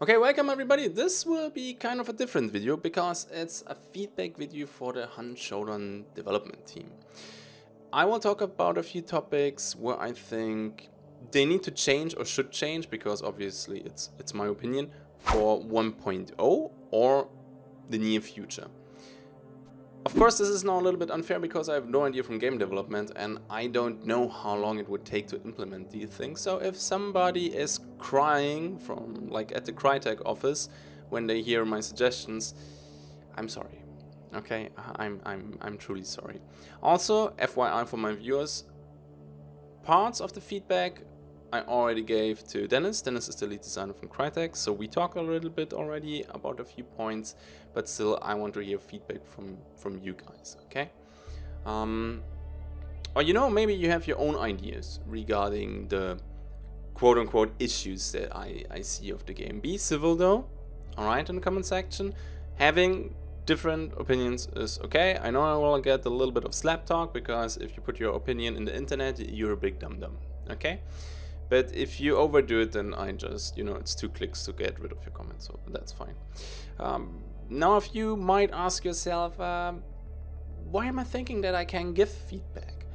Okay, welcome everybody. This will be kind of a different video because it's a feedback video for the Showdown development team. I will talk about a few topics where I think they need to change or should change, because obviously it's my opinion, for 1.0 or the near future. Of course, this is now a little bit unfair because I have no idea from game development and I don't know how long it would take to implement these things. So if somebody is crying from like at the Crytek office when they hear my suggestions, I'm sorry. Okay, I'm truly sorry. Also, FYI for my viewers, parts of the feedback I already gave to Dennis. Dennis is the lead designer from Crytek, so we talked a little bit already about a few points, but still I want to hear feedback from you guys, okay? Or you know, maybe you have your own ideas regarding the quote-unquote issues that I see of the game. Be civil though, alright, in the comment section. Having different opinions is okay. I know I will get a little bit of slap talk, because if you put your opinion in the internet, you're a big dum-dum, okay? But if you overdo it, then I just, you know, it's 2 clicks to get rid of your comment, so that's fine. Now, if you might ask yourself, why am I thinking that I can give feedback?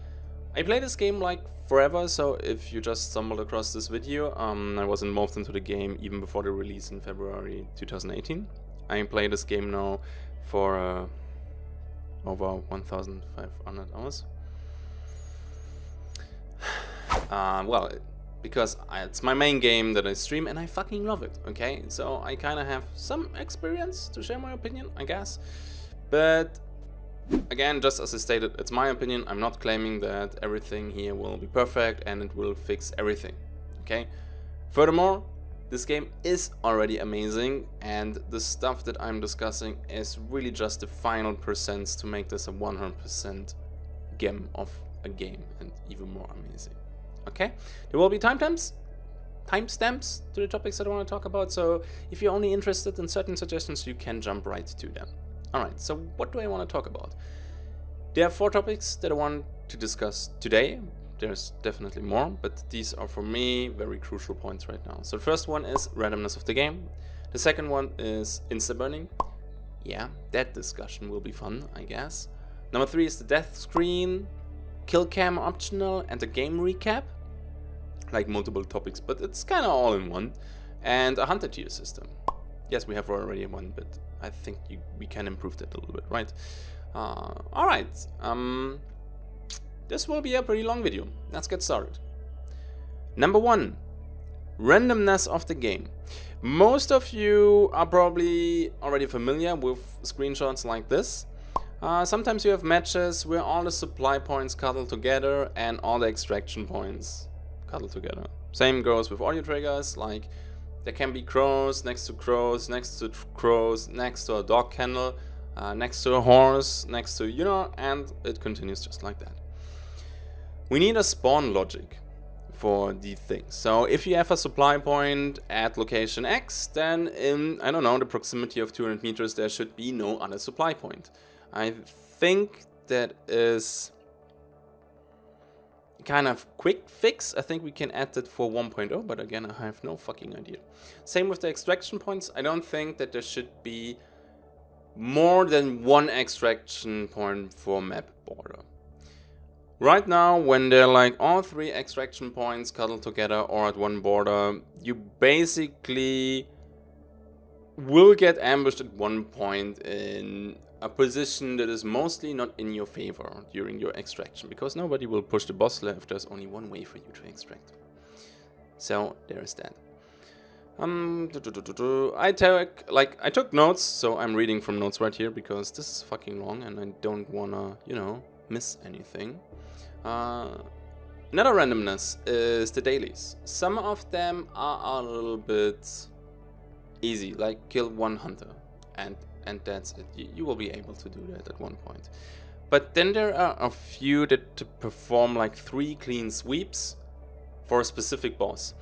I play this game like forever, so if you just stumbled across this video, I was involved into the game even before the release in February 2018. I play this game now for over 1,500 hours. Well, because it's my main game that I stream and I fucking love it, okay? So I kind of have some experience to share my opinion, I guess. But again, just as I stated, it's my opinion. I'm not claiming that everything here will be perfect and it will fix everything, okay? Furthermore, this game is already amazing, and the stuff that I'm discussing is really just the final percents to make this a 100% gem of a game and even more amazing. Okay, there will be timestamps to the topics that I want to talk about, so if you're only interested in certain suggestions, you can jump right to them. Alright, so what do I want to talk about? There are 4 topics that I want to discuss today. There's definitely more, but these are for me very crucial points right now. So the first one is randomness of the game. The second one is insta-burning. Yeah, that discussion will be fun, I guess. Number 3 is the death screen, kill cam optional, and a game recap. Like multiple topics, but it's kind of all in one. And a hunter tier system. Yes, we have already one, but I think we can improve that a little bit, right? Alright, this will be a pretty long video. Let's get started. Number 1, randomness of the game. Most of you are probably already familiar with screenshots like this. Sometimes you have matches where all the supply points cuddle together and all the extraction points cuddle together. Same goes with audio triggers, like there can be crows next to crows, next to crows, next to a dog kennel, next to a horse, next to, you know, and it continues just like that. We need a spawn logic for these things. So if you have a supply point at location X, then in, I don't know, the proximity of 200 meters, there should be no other supply point. I think that is kind of quick fix. I think we can add that for 1.0, but again, I have no fucking idea. Same with the extraction points. I don't think that there should be more than 1 extraction point for map border. Right now, when they're like all 3 extraction points cuddled together or at one border, you basically will get ambushed at one point in a position that is mostly not in your favor during your extraction, because nobody will push the boss level if there's only one way for you to extract. So there is that. I took notes, so I'm reading from notes right here because this is fucking long and I don't wanna, you know, miss anything. Another randomness is the dailies. Some of them are a little bit easy, like kill 1 hunter and that's it. You will be able to do that at one point. But then there are a few that perform like 3 clean sweeps for a specific boss.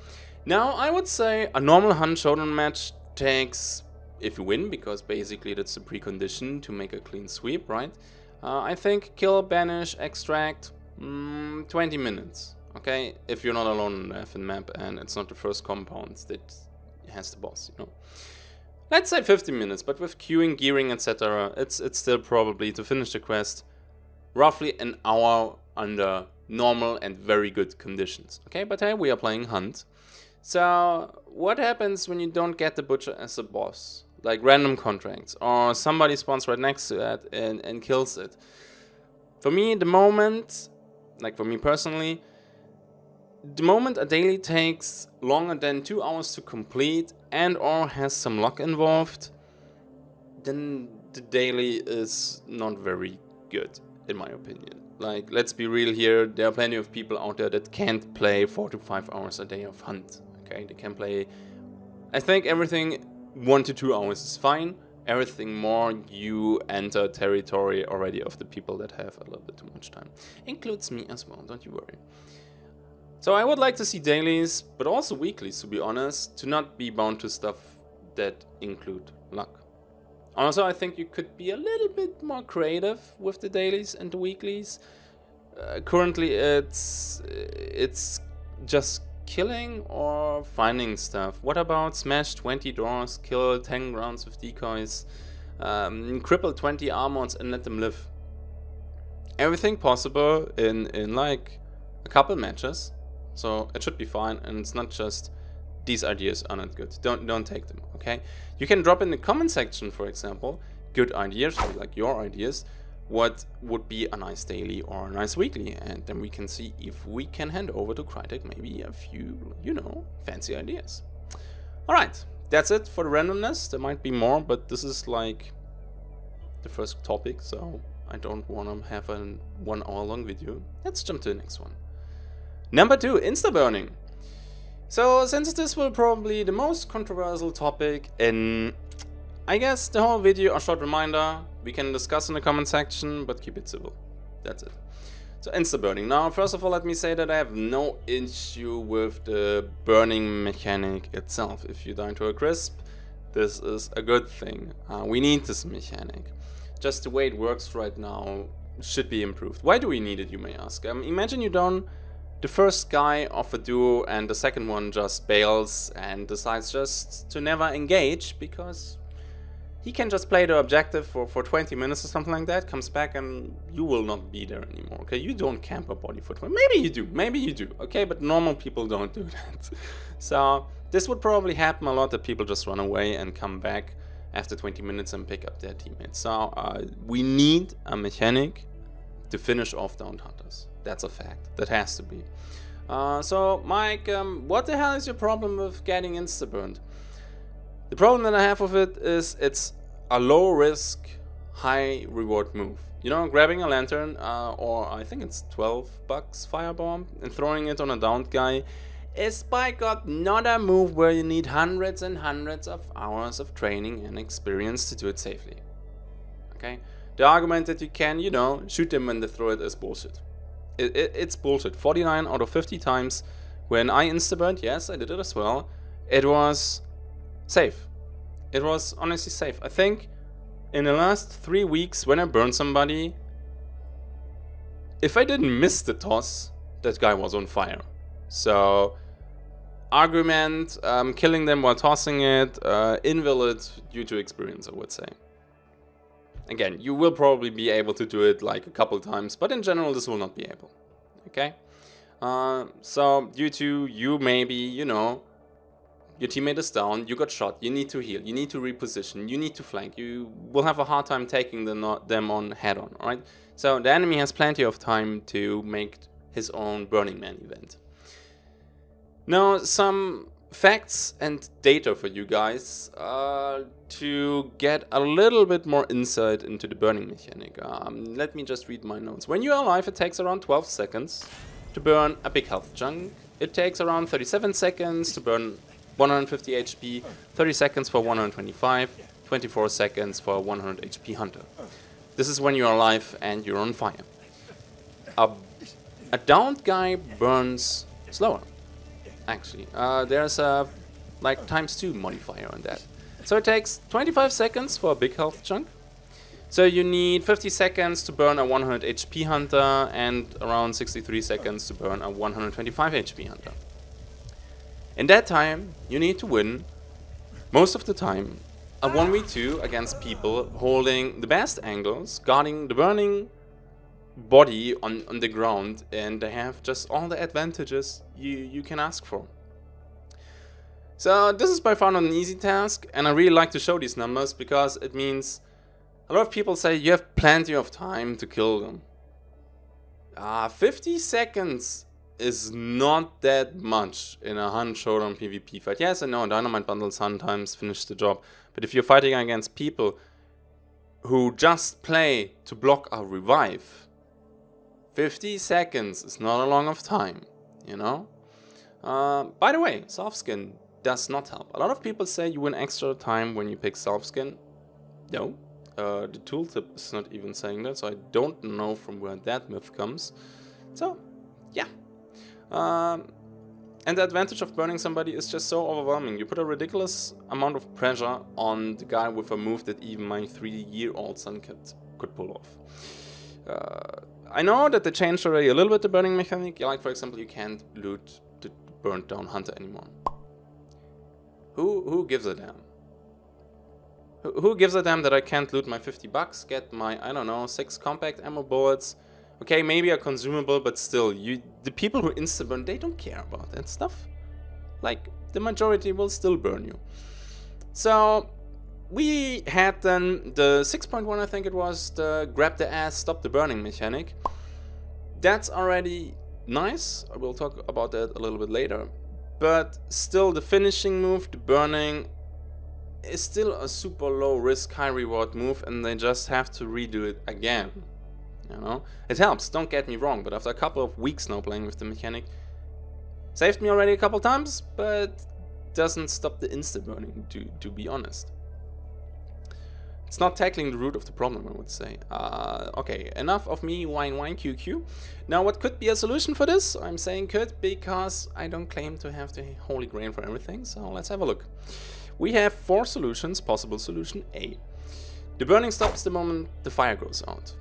Now, I would say a normal hunt showdown match takes, if you win, because basically that's a precondition to make a clean sweep, right? I think kill, banish, extract, 20 minutes, okay? If you're not alone on the FN map and it's not the first compound that has the boss, you know. Let's say 15 minutes, but with queuing, gearing, etc., it's still probably, to finish the quest, roughly an hour under normal and very good conditions. Okay, but hey, we are playing Hunt. So what happens when you don't get the butcher as a boss? Like random contracts, or somebody spawns right next to it and kills it. For me, the moment, like for me personally, the moment a daily takes longer than 2 hours to complete and or has some luck involved, then the daily is not very good, in my opinion. Like, let's be real here, there are plenty of people out there that can't play 4 to 5 hours a day of Hunt. Okay, they can play, I think everything 1 to 2 hours is fine. Everything more, you enter territory already of the people that have a little bit too much time. Includes me as well, don't you worry. So I would like to see dailies, but also weeklies, to be honest, to not be bound to stuff that include luck. Also, I think you could be a little bit more creative with the dailies and the weeklies. Currently, it's just killing or finding stuff. What about smash 20 doors, kill 10 rounds with decoys, cripple 20 armors and let them live? Everything possible in like a couple matches. So it should be fine, and it's not just these ideas are not good. Don't take them, okay? You can drop in the comment section, for example, good ideas, like your ideas, what would be a nice daily or a nice weekly, and then we can see if we can hand over to Crytek maybe a few, you know, fancy ideas. Alright, that's it for the randomness. There might be more, but this is like the first topic, so I don't want to have a 1 hour long video. Let's jump to the next one. Number 2, insta-burning. So, since this will probably the most controversial topic in, I guess, the whole video, a short reminder, we can discuss in the comment section, but keep it civil. That's it. So, insta-burning. Now, first of all, let me say that I have no issue with the burning mechanic itself. If you die to a crisp, this is a good thing. We need this mechanic. Just the way it works right now should be improved. Why do we need it, you may ask? Imagine you down the first guy of a duo and the second one just bails and decides just to never engage because he can just play the objective for 20 minutes or something like that, comes back and you will not be there anymore, okay? You don't camp a body for 20, maybe you do, okay? But normal people don't do that. So this would probably happen a lot, that people just run away and come back after 20 minutes and pick up their teammates. So we need a mechanic to finish off downed hunters. That's a fact. That has to be. So, Mike, what the hell is your problem with getting insta-burned? The problem that I have with it is it's a low-risk, high-reward move. You know, grabbing a lantern, or I think it's $12 firebomb, and throwing it on a downed guy is, by God, not a move where you need hundreds and hundreds of hours of training and experience to do it safely. Okay? The argument that you can, you know, shoot them when they throw it is bullshit. It's bullshit. 49 out of 50 times when I insta-burned, yes, I did it as well, it was safe. It was honestly safe. I think in the last 3 weeks when I burned somebody, if I didn't miss the toss, that guy was on fire. So, argument, killing them while tossing it, invalid due to experience, I would say. Again, you will probably be able to do it like a couple times, but in general this will not be able. Okay? So, due to you maybe, you know, your teammate is down, you got shot, you need to heal, you need to reposition, you need to flank, you will have a hard time taking them on head on, alright? So, the enemy has plenty of time to make his own Burning Man event. Now, some facts and data for you guys to get a little bit more insight into the burning mechanic. Let me just read my notes. When you are alive, it takes around 12 seconds to burn a big health chunk. It takes around 37 seconds to burn 150 HP, 30 seconds for 125, 24 seconds for a 100 HP hunter. This is when you are alive and you're on fire. A downed guy burns slower. Actually, there's a like ×2 modifier on that. So it takes 25 seconds for a big health chunk. So you need 50 seconds to burn a 100 HP hunter and around 63 seconds to burn a 125 HP hunter. In that time, you need to win most of the time, a 1v2 against people holding the best angles, guarding the burning body on the ground, and they have just all the advantages you can ask for. So this is by far not an easy task, and I really like to show these numbers because it means a lot of people say you have plenty of time to kill them. 50 seconds is not that much in a Hunt Showdown PvP fight. Yes, I know dynamite bundles sometimes finish the job, but if you're fighting against people who just play to block a revive, 50 seconds is not a long of time, you know? By the way, soft skin does not help. A lot of people say you win extra time when you pick soft skin. No, the tooltip is not even saying that, so I don't know from where that myth comes. So, yeah. And the advantage of burning somebody is just so overwhelming. You put a ridiculous amount of pressure on the guy with a move that even my 3-year-old son could pull off. I know that they changed already a little bit the burning mechanic. Like, for example, you can't loot the burnt down hunter anymore. Who gives a damn? Who gives a damn that I can't loot my 50 bucks, get my, I don't know, 6 compact ammo bullets? Okay, maybe a consumable, but still, the people who insta-burn, they don't care about that stuff. Like, the majority will still burn you. So, we had then the 6.1, I think it was, the grab the ass, stop the burning mechanic. That's already nice. I will talk about that a little bit later. But still, the finishing move, the burning, is still a super low risk, high reward move, and they just have to redo it again. You know, it helps, don't get me wrong, but after a couple of weeks now playing with the mechanic, saved me already a couple times, but doesn't stop the insta burning, to be honest. It's not tackling the root of the problem, I would say. Okay, enough of me whine QQ. Now, what could be a solution for this? I'm saying could because I don't claim to have the holy grail for everything, so let's have a look. We have 4 solutions. Possible solution A. The burning stops the moment the fire goes out.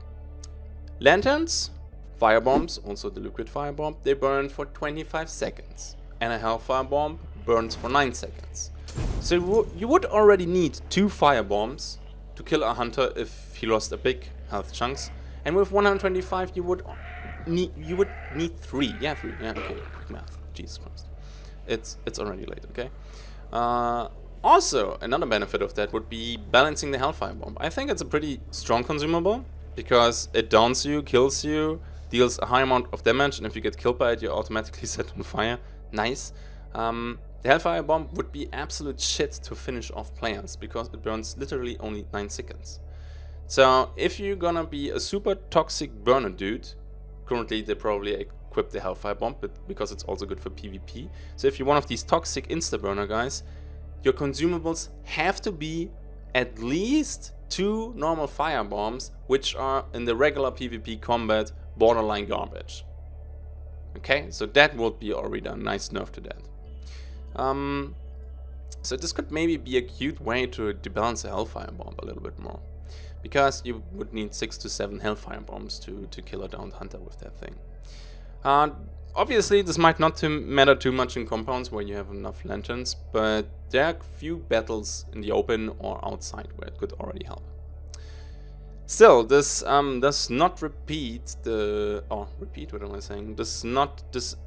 Lanterns, firebombs, also the liquid firebomb, they burn for 25 seconds. And a hellfire bomb burns for 9 seconds. So you would already need 2 firebombs to kill a hunter if he lost a big health chunks. And with 125 you would need 3. Yeah, 3. Yeah, okay, quick math. Jesus Christ. It's already late, okay? Also, another benefit of that would be balancing the hellfire bomb. I think it's a pretty strong consumable, because it downs you, kills you, deals a high amount of damage, and if you get killed by it, you're automatically set on fire. Nice. The Hellfire Bomb would be absolute shit to finish off players, because it burns literally only 9 seconds. So, if you're gonna be a super toxic burner dude, currently they probably equip the Hellfire Bomb, but because it's also good for PvP. So if you're one of these toxic insta-burner guys, your consumables have to be at least 2 normal fire bombs, which are in the regular PvP combat borderline garbage. Okay, so that would be already a nice nerf to that. So this could maybe be a cute way to debalance the Hellfire Bomb a little bit more, because you would need 6 to 7 Hellfire Bombs to kill a downed hunter with that thing. Obviously, this might not matter too much in compounds where you have enough lanterns, but there are few battles in the open or outside where it could already help. Still, this does not repeat the... Oh, repeat, what am I saying? This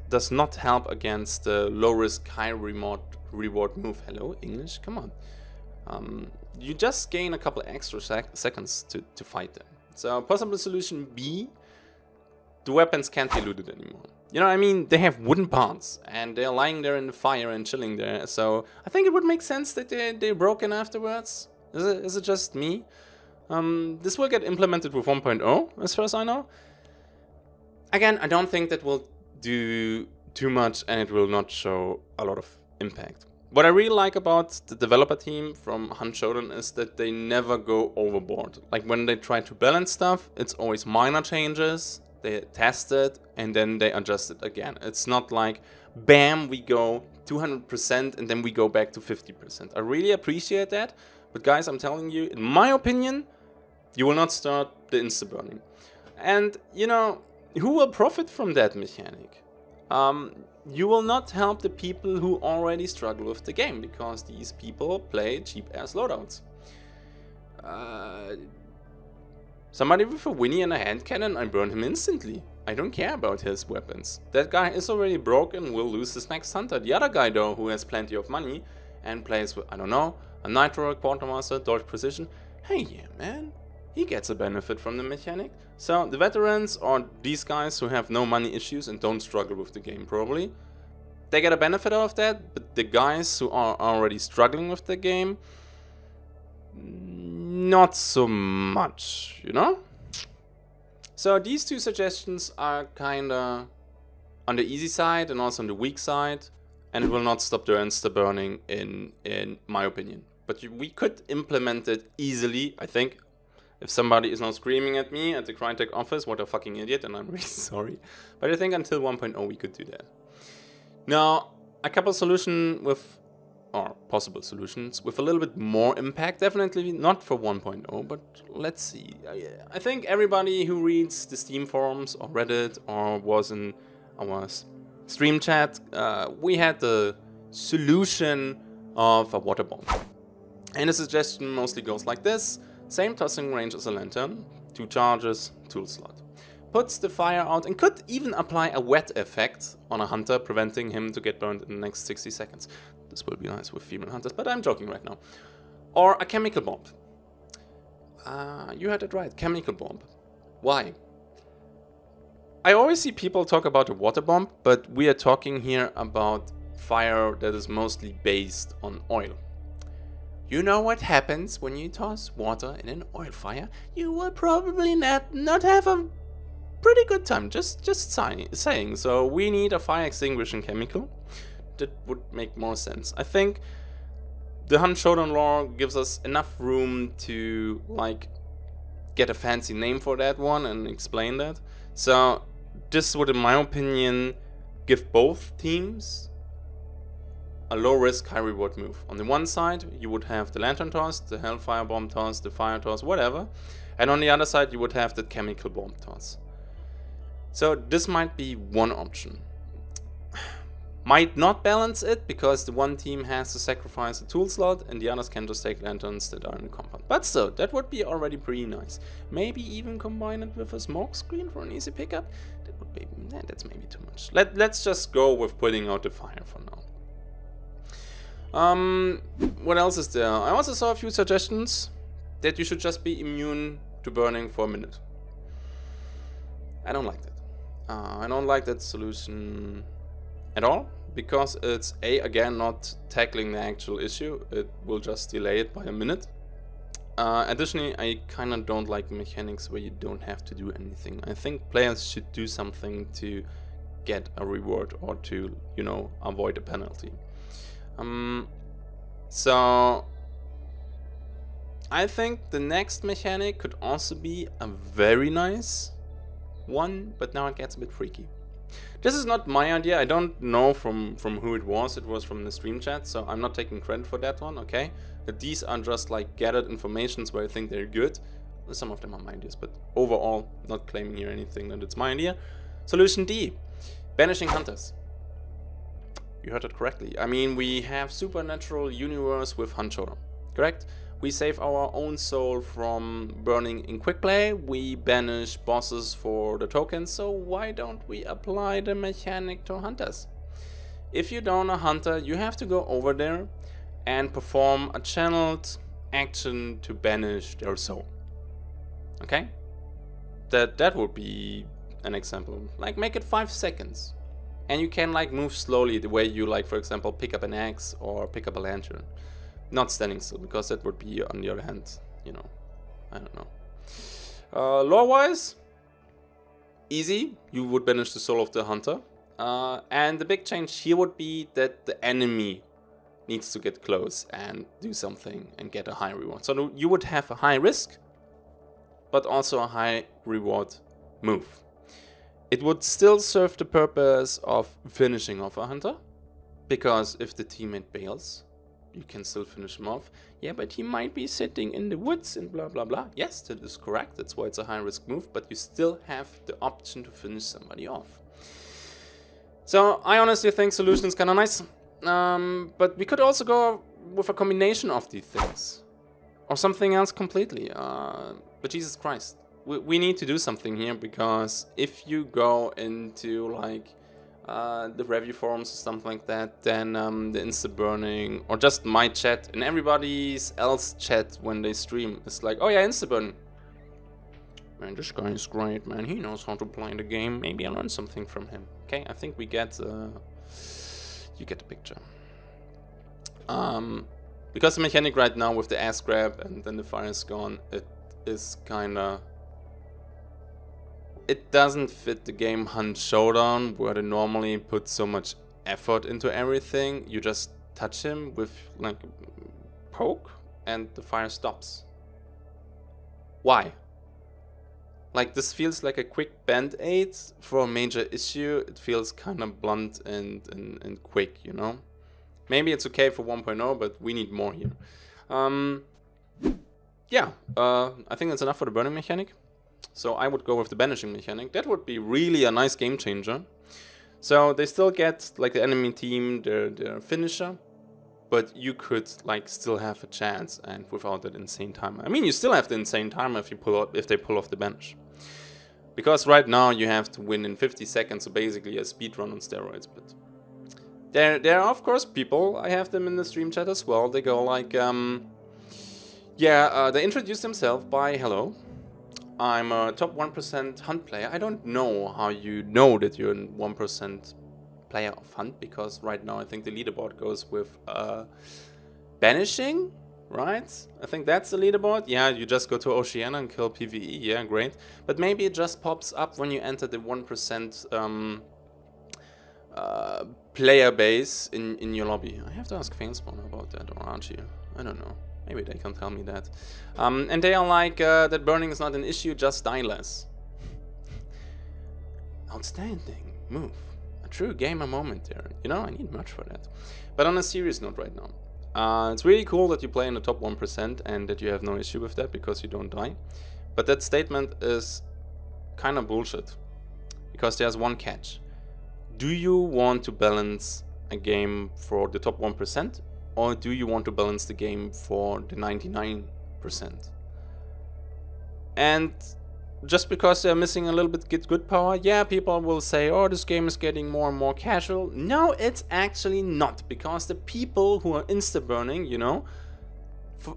does not help against the low risk, high reward move. Hello, English? Come on. You just gain a couple extra seconds to fight them. So, possible solution B, the weapons can't be looted anymore. You know, I mean, they have wooden parts, and they're lying there in the fire and chilling there, so I think it would make sense that they're broken afterwards. Is it just me? This will get implemented with 1.0, as far as I know. Again, I don't think that will do too much, and it will not show a lot of impact. What I really like about the developer team from Hunt Showdown is that they never go overboard. Like, when they try to balance stuff, it's always minor changes. They test it, and then they adjust it again. It's not like, bam, we go 200% and then we go back to 50%. I really appreciate that. But guys, I'm telling you, in my opinion, you will not start the insta-burning. And, you know, who will profit from that mechanic? you will not help the people who already struggle with the game, because these people play cheap-ass loadouts. Somebody with a Winnie and a hand cannon, I burn him instantly. I don't care about his weapons. That guy is already broken, will lose his next hunter. The other guy though, who has plenty of money and plays with, I don't know, a Nitro, Quartermaster, Dodge Precision, hey yeah man, he gets a benefit from the mechanic. So the veterans, or these guys who have no money issues and don't struggle with the game probably, they get a benefit out of that, but the guys who are already struggling with the game, not so much, you know? So these two suggestions are kinda on the easy side and also on the weak side, and it will not stop the insta burning in my opinion. But we could implement it easily, I think. If somebody is now screaming at me at the Crytek office, what a fucking idiot, and I'm really sorry. But I think until 1.0 we could do that. Now, a couple solutions with, or possible solutions with a little bit more impact, definitely not for 1.0, but let's see. I think everybody who reads the Steam forums or Reddit or was in our stream chat, we had the solution of a water bomb. And the suggestion mostly goes like this: same tossing range as a lantern, 2 charges, tool slot. Puts the fire out and could even apply a wet effect on a hunter, preventing him to get burned in the next 60 seconds. This will be nice with female hunters, but I'm joking right now. Or a chemical bomb. You heard it right, chemical bomb. Why? I always see people talk about a water bomb, but we are talking here about fire that is mostly based on oil. You know what happens when you toss water in an oil fire? You will probably not have a pretty good time, just saying. So we need a fire extinguishing chemical. That would make more sense. I think the Hunt Showdown lore gives us enough room to like get a fancy name for that one and explain that. So this would, in my opinion, give both teams a low risk, high reward move. On the one side, you would have the lantern toss, the hellfire bomb toss, the fire toss, whatever. And on the other side, you would have the chemical bomb toss. So this might be one option. Might not balance it, because the one team has to sacrifice a tool slot and the others can just take lanterns that are in the compound. But still, that would be already pretty nice. Maybe even combine it with a smoke screen for an easy pickup. That would be, that's maybe too much. Let's just go with putting out the fire for now. What else is there? I also saw a few suggestions that you should just be immune to burning for a minute. I don't like that. I don't like that solution at all, because it's again not tackling the actual issue. It will just delay it by a minute. Additionally, I kinda don't like mechanics where you don't have to do anything. I think players should do something to get a reward or to, you know, avoid a penalty. So I think the next mechanic could also be a very nice one, but now it gets a bit freaky. This is not my idea. I don't know from who it was. It was from the stream chat, so I'm not taking credit for that one, okay? But these are just like gathered informations where I think they're good. Some of them are my ideas, but overall, not claiming here anything that it's my idea. Solution D, banishing hunters. You heard it correctly. I mean, we have supernatural universe with Hunt Showdown, correct? We save our own soul from burning in quick play. We banish bosses for the tokens, so why don't we apply the mechanic to hunters? If you down a hunter, you have to go over there and perform a channeled action to banish their soul. Okay? That would be an example. Like, make it 5 seconds. And you can like move slowly, the way you like, for example, pick up an axe or pick up a lantern. Not standing still, because that would be, on the other hand, you know, I don't know. Lore-wise, easy. You would banish the soul of the hunter. And the big change here would be that the enemy needs to get close and do something and get a high reward. So you would have a high risk, but also a high reward move. It would still serve the purpose of finishing off a hunter, because if the teammate bails, you can still finish him off. Yeah, but he might be sitting in the woods and blah blah blah. Yes, that is correct. That's why it's a high risk move, but you still have the option to finish somebody off. So I honestly think solution is kind of nice, but we could also go with a combination of these things, or something else completely. But Jesus Christ, we need to do something here, because if you go into like the review forums or something like that, then the insta burning, or just my chat and everybody's else chat when they stream is like, oh yeah, insta burning. Man, this guy is great, man. He knows how to play the game. Maybe I learned something from him. Okay, I think we get you get the picture. Because the mechanic right now with the ass grab and then the fire is gone, it is kinda... It doesn't fit the game Hunt Showdown, where they normally put so much effort into everything. You just touch him with like poke and the fire stops. Why? Like, this feels like a quick band-aid for a major issue. It feels kind of blunt and quick, you know? Maybe it's okay for 1.0, but we need more here. Yeah, I think that's enough for the burning mechanic. So I would go with the banishing mechanic. That would be really a nice game changer. So they still get, like, the enemy team, their finisher, but you could like still have a chance, and without that insane timer. I mean, you still have the insane timer if they pull off the banish. Because right now you have to win in 50 seconds, so basically a speedrun on steroids. But there are of course people, I have them in the stream chat as well. They go like, they introduce themselves by hello. I'm a top 1% Hunt player. I don't know how you know that you're a 1% player of Hunt, because right now I think the leaderboard goes with banishing, right? I think that's the leaderboard. Yeah, you just go to Oceania and kill PvE. Yeah, great. But maybe it just pops up when you enter the 1% player base in your lobby. I have to ask Fanspawn about that, or Archie. I don't know. Maybe they can tell me that. And they are like, that burning is not an issue, just die less. Outstanding move. A true gamer moment there. You know, I need much for that. But on a serious note right now. It's really cool that you play in the top 1% and that you have no issue with that because you don't die. But that statement is kind of bullshit. Because there's one catch. Do you want to balance a game for the top 1%? Or do you want to balance the game for the 99%? And just because they're missing a little bit good power, yeah, people will say, oh, this game is getting more and more casual. No, it's actually not, because the people who are insta-burning, you know,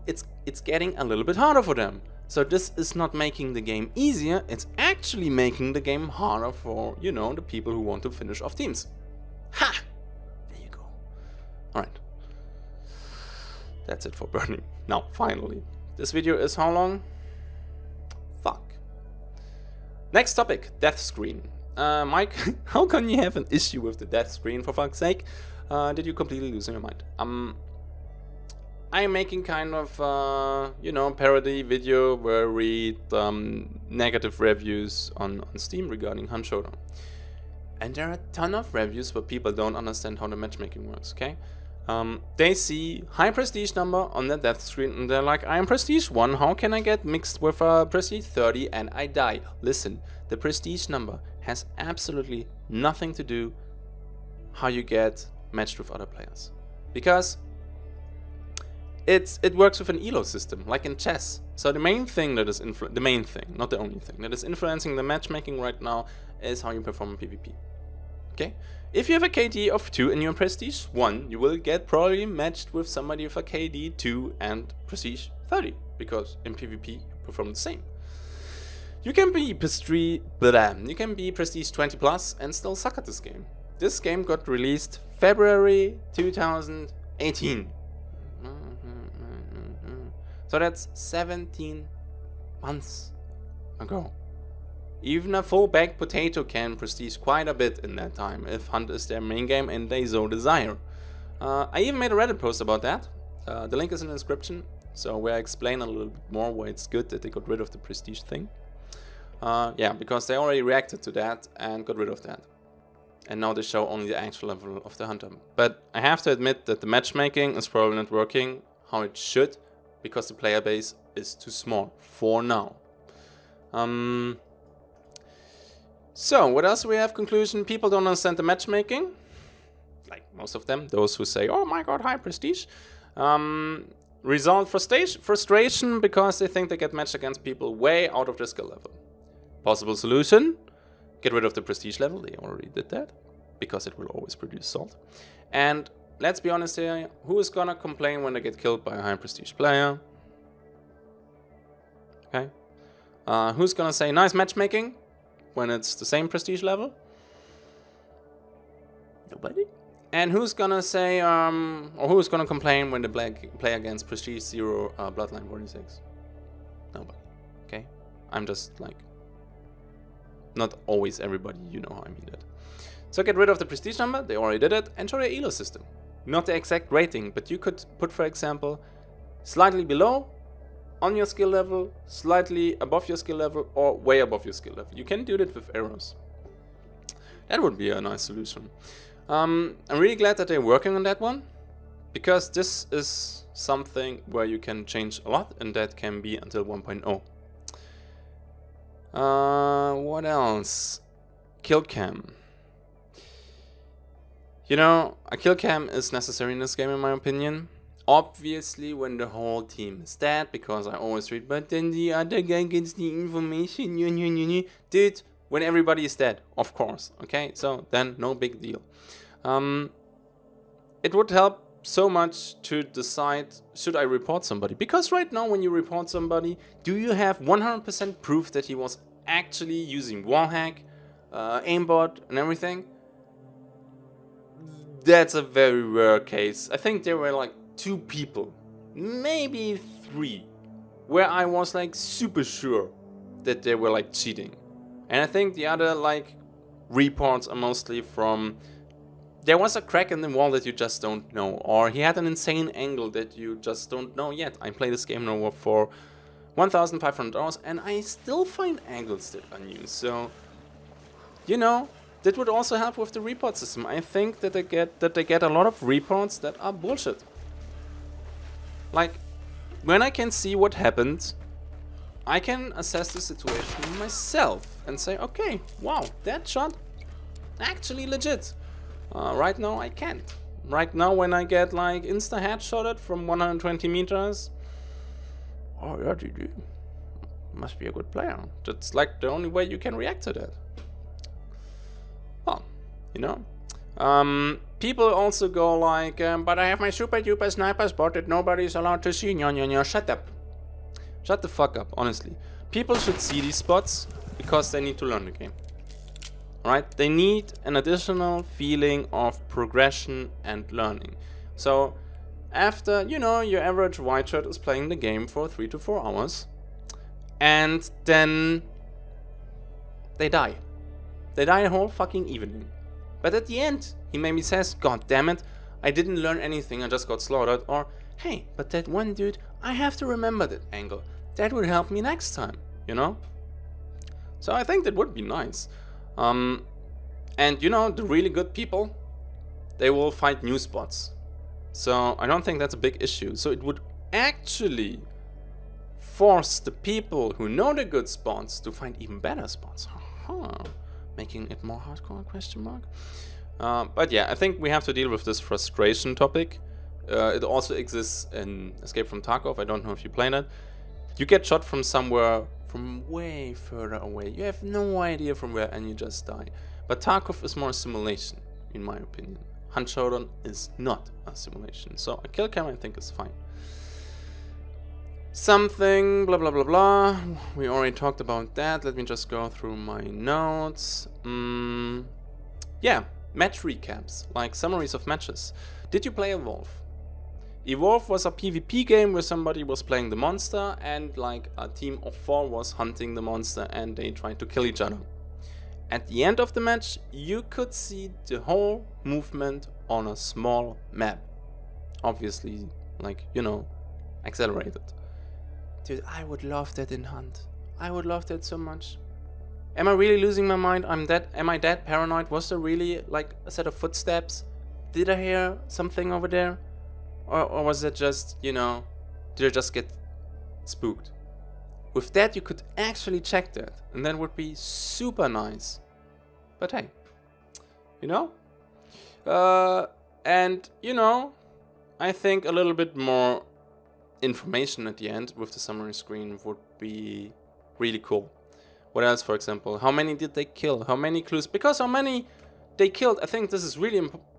it's getting a little bit harder for them. So this is not making the game easier, it's actually making the game harder for, you know, the people who want to finish off teams. Ha! There you go. Alright. That's it for burning. Now, finally. This video is how long? Fuck. Next topic, death screen. Mike, how can you have an issue with the death screen, for fuck's sake? Did you completely lose your mind? I'm making kind of, you know, parody video where I read negative reviews on Steam regarding Hunt Showdown. And there are a ton of reviews where people don't understand how the matchmaking works, okay? They see high prestige number on the death screen and they're like, I am prestige 1, how can I get mixed with a prestige 30 and I die? Listen, the prestige number has absolutely nothing to do how you get matched with other players. Because it works with an elo system, like in chess. So the main thing that is the main thing, not the only thing, that is influencing the matchmaking right now is how you perform in PvP. Okay? If you have a KD of 2 and you're in Prestige 1, you will get probably matched with somebody with a KD 2 and Prestige 30, because in PvP you perform the same. You can be Prestige 20 plus and still suck at this game. This game got released February 2018. So that's 17 months ago. Even a full baked potato can prestige quite a bit in that time if Hunt is their main game and they so desire. I even made a Reddit post about that. The link is in the description, so where I explain a little bit more why it's good that they got rid of the prestige thing. Yeah, because they already reacted to that and got rid of that. And now they show only the actual level of the Hunter. But I have to admit that the matchmaking is probably not working how it should, because the player base is too small for now. So, what else do we have? Conclusion, people don't understand the matchmaking. Like most of them, those who say, oh my god, high prestige. Result, frustration because they think they get matched against people way out of their skill level. Possible solution, get rid of the prestige level, they already did that. Because it will always produce salt. And let's be honest here, who is gonna complain when they get killed by a high prestige player? Okay. Who's gonna say nice matchmaking when it's the same prestige level? Nobody. And who's gonna say, or who's gonna complain when they play against prestige 0 bloodline 46? Nobody. Okay. I'm just like, not always everybody, you know how I mean that. So get rid of the prestige number, they already did it, and show your elo system. Not the exact rating, but you could put, for example, slightly below on your skill level, slightly above your skill level, or way above your skill level. You can do that with arrows. That would be a nice solution. I'm really glad that they're working on that one, because this is something where you can change a lot, and that can be until 1.0. What else? Kill cam. You know, a kill cam is necessary in this game in my opinion. Obviously when the whole team is dead, because I always read, but then the other guy gets the information. Dude, when everybody is dead, of course. Okay, so then no big deal. It would help so much to decide, should I report somebody? Because right now when you report somebody, do you have 100% proof that he was actually using wallhack, aimbot and everything? That's a very rare case. I think there were like 2 people, maybe 3, where I was like super sure that they were like cheating. And I think the other like reports are mostly from, there was a crack in the wall that you just don't know, or he had an insane angle that you just don't know yet. I play this game now for 1,500 hours and I still find angles that are new. So, you know, that would also help with the report system. I think that they get a lot of reports that are bullshit. Like, when I can see what happened, I can assess the situation myself and say, okay, wow, that shot actually legit. Right now I can't. Right now when I get like insta headshotted from 120 meters, oh yeah, GG, must be a good player. That's like the only way you can react to that. Well, you know. People also go like, but I have my super duper sniper spot that nobody's allowed to see. Shut up. Shut the fuck up, honestly. People should see these spots because they need to learn the game. Right? They need an additional feeling of progression and learning. So, after, you know, your average white shirt is playing the game for 3 to 4 hours, and then they die. They die a whole fucking evening. But at the end, he maybe says, God damn it, I didn't learn anything, I just got slaughtered. Or, hey, but that one dude, I have to remember that angle. That would help me next time, you know? So I think that would be nice. And you know, the really good people, they will find new spots. So I don't think that's a big issue. So it would actually force the people who know the good spots to find even better spots. Making it more hardcore, question mark. But yeah, I think we have to deal with this frustration topic. It also exists in Escape from Tarkov. I don't know if you played it. You get shot from somewhere, from way further away. You have no idea from where and you just die. But Tarkov is more a simulation, in my opinion. Hunt Showdown is not a simulation. So a kill cam I think is fine. Something, blah blah blah blah. We already talked about that. Let me just go through my notes. Yeah, match recaps, like summaries of matches. Did you play Evolve? Evolve was a PvP game where somebody was playing the monster and like a team of 4 was hunting the monster and they tried to kill each other. At the end of the match, you could see the whole movement on a small map. Obviously, like, you know, accelerated. Dude, I would love that in Hunt. I would love that so much. Am I really losing my mind? Am I that paranoid? Was there really like a set of footsteps? Did I hear something over there? Or was it just, you know, did I just get spooked? With that you could actually check that, and that would be super nice. But hey, you know? And, you know, I think a little bit more information at the end with the summary screen would be really cool. What else, for example? How many did they kill? How many clues? Because how many they killed, I think this is really important.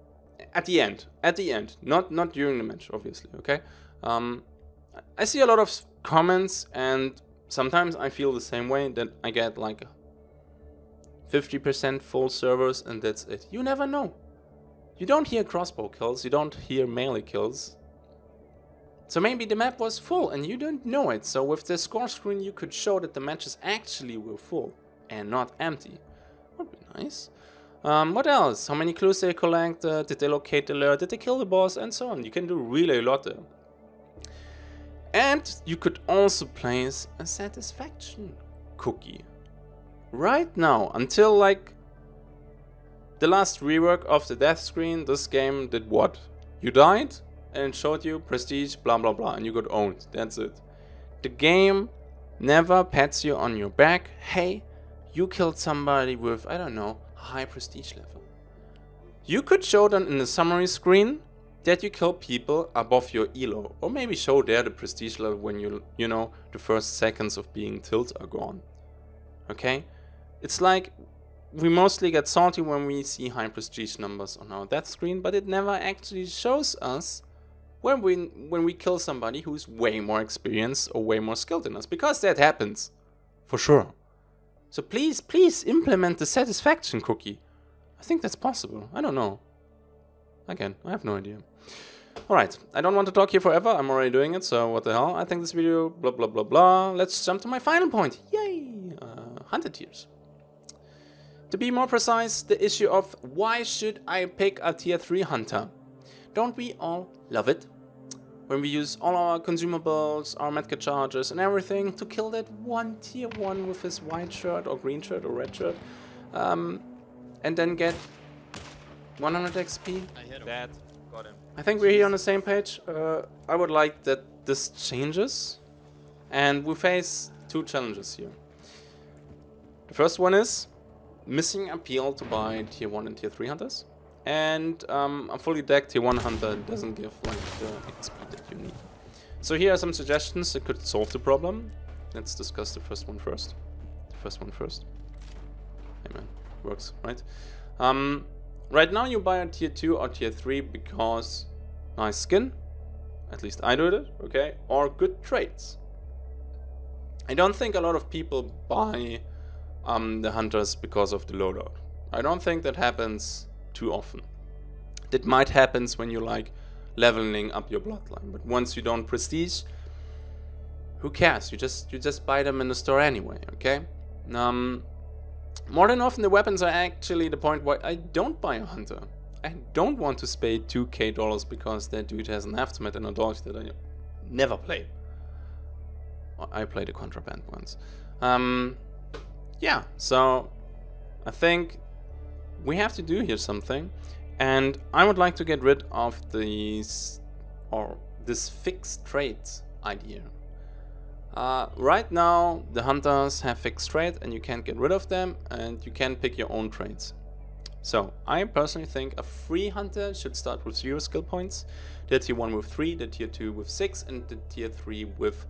At the end. Not during the match, obviously, okay? I see a lot of comments, and sometimes I feel the same way, that I get like 50% full servers and that's it. You never know. You don't hear crossbow kills, you don't hear melee kills. So maybe the map was full and you don't know it. So with the score screen you could show that the matches actually were full and not empty. Would be nice. What else? How many clues they collect? Did they locate the lair? Did they kill the boss? And so on. You can do really a lot there. And you could also place a satisfaction cookie. Right now, until like the last rework of the death screen, this game did what? You died and it showed you prestige, blah blah blah, and you got owned. That's it. The game never pats you on your back. Hey, you killed somebody with, I don't know, high prestige level. You could show them in the summary screen that you kill people above your elo, or maybe show there the prestige level when you know, the first seconds of being tilt are gone. Okay? It's like we mostly get salty when we see high prestige numbers on our death screen, but it never actually shows us when we kill somebody who's way more experienced or way more skilled than us, because that happens for sure. So please implement the satisfaction cookie. I think that's possible. I don't know. Again, I have no idea. Alright, I don't want to talk here forever. I'm already doing it, so what the hell. I think this video, blah blah blah blah. Let's jump to my final point. Yay! Hunter tiers. To be more precise, the issue of why should I pick a tier 3 hunter? Don't we all love it? When we use all our consumables, our medkit charges and everything to kill that one tier 1 with his white shirt or green shirt or red shirt, and then get 100 XP. That got him. I think we're here on the same page. I would like that this changes, and we face two challenges here. The first one is missing appeal to buy tier 1 and tier 3 hunters, and a fully decked tier 1 hunter doesn't give like the XP that you need. So here are some suggestions that could solve the problem. Let's discuss the first one first. Hey man, works, right? Right now you buy a tier 2 or tier 3 because nice skin, at least I do it, okay, or good traits. I don't think a lot of people buy the hunters because of the loadout. I don't think that happens too often. That might happen when you like leveling up your bloodline, but once you don't prestige, who cares? You just buy them in the store anyway, okay? More than often the weapons are actually the point why I don't buy a hunter. I don't want to spend $2,000 because that dude has an aftermath and a dodge that I never play. Well, I played a contraband once. Yeah, so I think we have to do here something, and I would like to get rid of this fixed trait idea. Right now the hunters have fixed trait and you can't get rid of them, and you can pick your own traits. So I personally think a free hunter should start with 0 skill points, the tier 1 with 3, the tier 2 with 6 and the tier 3 with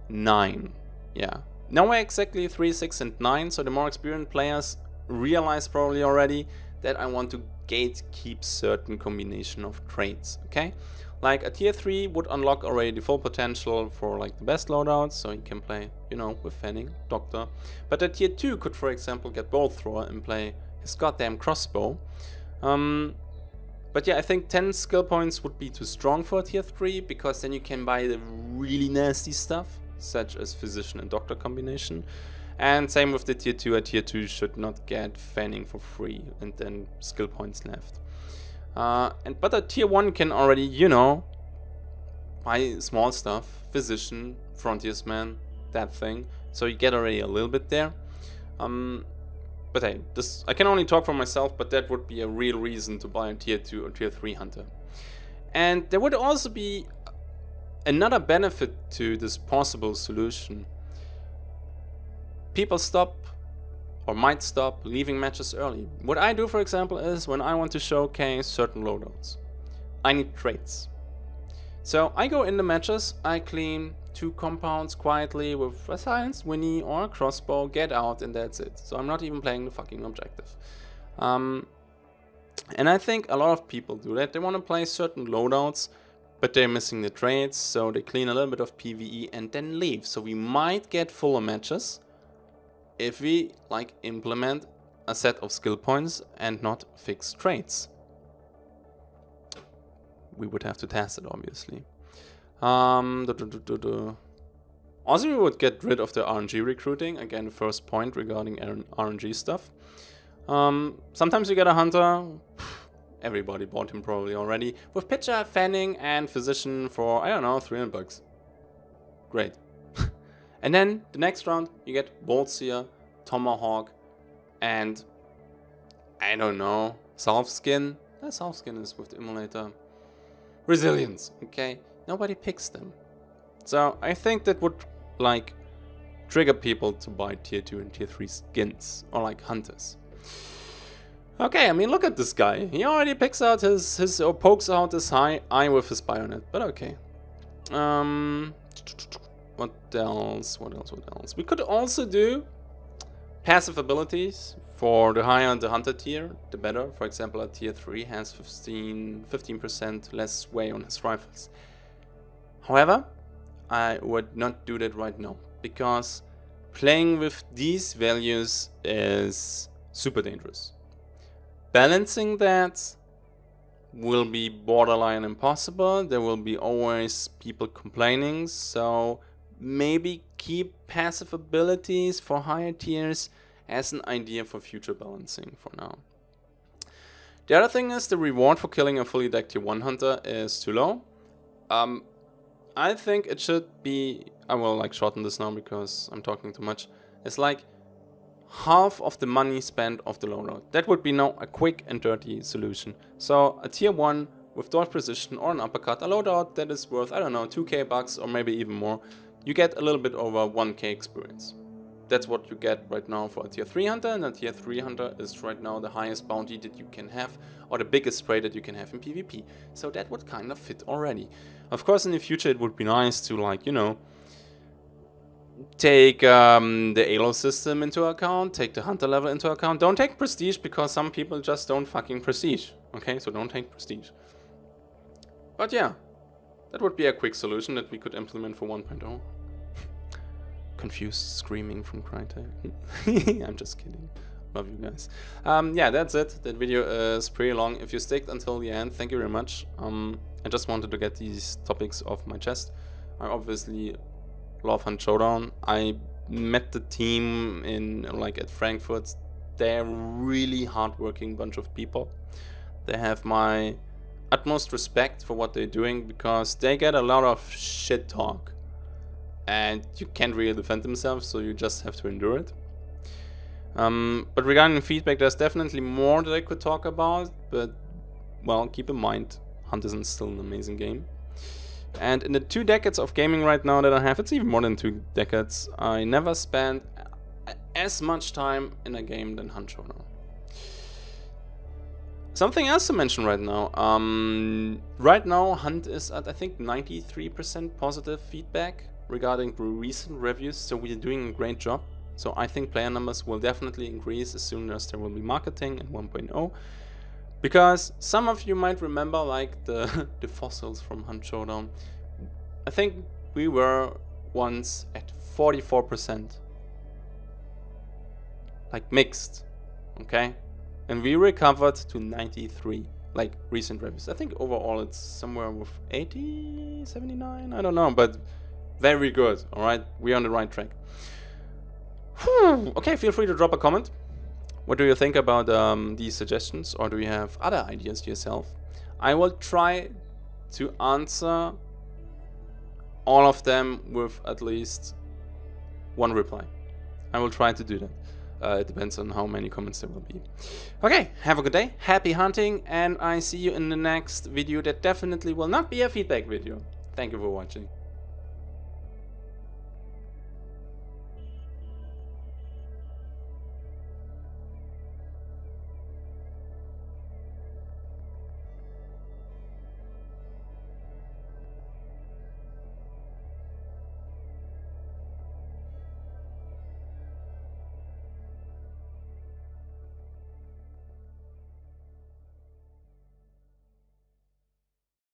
9. Yeah, nowhere exactly 3, 6 and 9, so the more experienced players realize probably already that I want to gatekeep certain combination of traits, okay? Like a tier 3 would unlock already the full potential for like the best loadouts, so you can play, you know, with Fanning, Doctor. But a tier 2 could, for example, get Bolt Thrower and play his goddamn crossbow. But yeah, I think 10 skill points would be too strong for a tier 3, because then you can buy the really nasty stuff, such as Physician and Doctor combination. And same with the tier 2, a tier 2 should not get Fanning for free and then skill points left. But a tier 1 can already, you know, buy small stuff, Physician, Frontiersman, that thing. So you get already a little bit there. But hey, this I can only talk for myself, but that would be a real reason to buy a tier 2 or tier 3 hunter. And there would also be another benefit to this possible solution. People stop or might stop leaving matches early. What I do, for example, is when I want to showcase certain loadouts, I need traits. So I go in the matches, I clean 2 compounds quietly with a silenced Winnie or a crossbow, get out, and that's it. So I'm not even playing the fucking objective. And I think a lot of people do that. They want to play certain loadouts, but they're missing the traits, so they clean a little bit of PvE and then leave. So we might get fuller matches if we like implement a set of skill points and not fixed traits. We would have to test it, obviously. Also, we would get rid of the RNG recruiting. Again, first point regarding RNG stuff. Sometimes you get a hunter. Everybody bought him probably already. With pitcher, fanning, and physician for, I don't know, $300. Great. And then the next round, you get Boltseer, Tomahawk, and I don't know, Self-Skin. Self-Skin is with the Immolator. Resilience, okay? Nobody picks them. So I think that would like trigger people to buy tier 2 and tier 3 skins, or like hunters. Okay, I mean, look at this guy. He already picks out his or pokes out his eye with his bayonet, but okay. What else? What else? We could also do passive abilities. For the higher the hunter tier, the better. For example, a tier 3 has 15% less sway on his rifles. However, I would not do that right now, because playing with these values is super dangerous. Balancing that will be borderline impossible. There will be always people complaining, so maybe keep passive abilities for higher tiers as an idea for future balancing for now. The other thing is the reward for killing a fully decked tier 1 hunter is too low. I think it should be, I will like shorten this now because I'm talking too much. It's like half of the money spent of the loadout. That would be now a quick and dirty solution. So a tier 1 with dodge precision or an uppercut, a loadout that is worth, I don't know, 2k bucks or maybe even more. You get a little bit over 1k experience. That's what you get right now for a tier 3 hunter, and a tier 3 hunter is right now the highest bounty that you can have, or the biggest spray that you can have in PvP. So that would kind of fit already. Of course, in the future it would be nice to, like, you know, take the Elo system into account, take the hunter level into account. Don't take prestige, because some people just don't fucking prestige. Okay, so don't take prestige. But yeah, that would be a quick solution that we could implement for 1.0. Confused screaming from Crytek. I'm just kidding. Love you guys. Yeah, that's it. That video is pretty long. If you sticked until the end, thank you very much. I just wanted to get these topics off my chest. I obviously love Hunt Showdown. I met the team in at Frankfurt. They're really hardworking bunch of people. They have my utmost respect for what they're doing, because they get a lot of shit talk. And you can't really defend themselves, so you just have to endure it. But regarding feedback, there's definitely more that I could talk about, but, well, keep in mind, Hunt is still an amazing game. And in the 2 decades of gaming right now that I have, it's even more than 2 decades, I never spent as much time in a game than Hunt Showdown. Something else to mention right now. Right now, Hunt is at, I think, 93% positive feedback regarding the recent reviews, so we're doing a great job. So I think player numbers will definitely increase as soon as there will be marketing in 1.0. Because some of you might remember, like, the fossils from Hunt Showdown. I think we were once at 44%. Like, mixed. Okay? And we recovered to 93, like, recent reviews. I think overall it's somewhere with 80, 79, I don't know, but very good, alright? We're on the right track. Whew. Okay, feel free to drop a comment. What do you think about these suggestions, or do you have other ideas yourself? I will try to answer all of them with at least one reply. I will try to do that. It depends on how many comments there will be. Okay, have a good day, happy hunting, and I see you in the next video that definitely will not be a feedback video. Thank you for watching.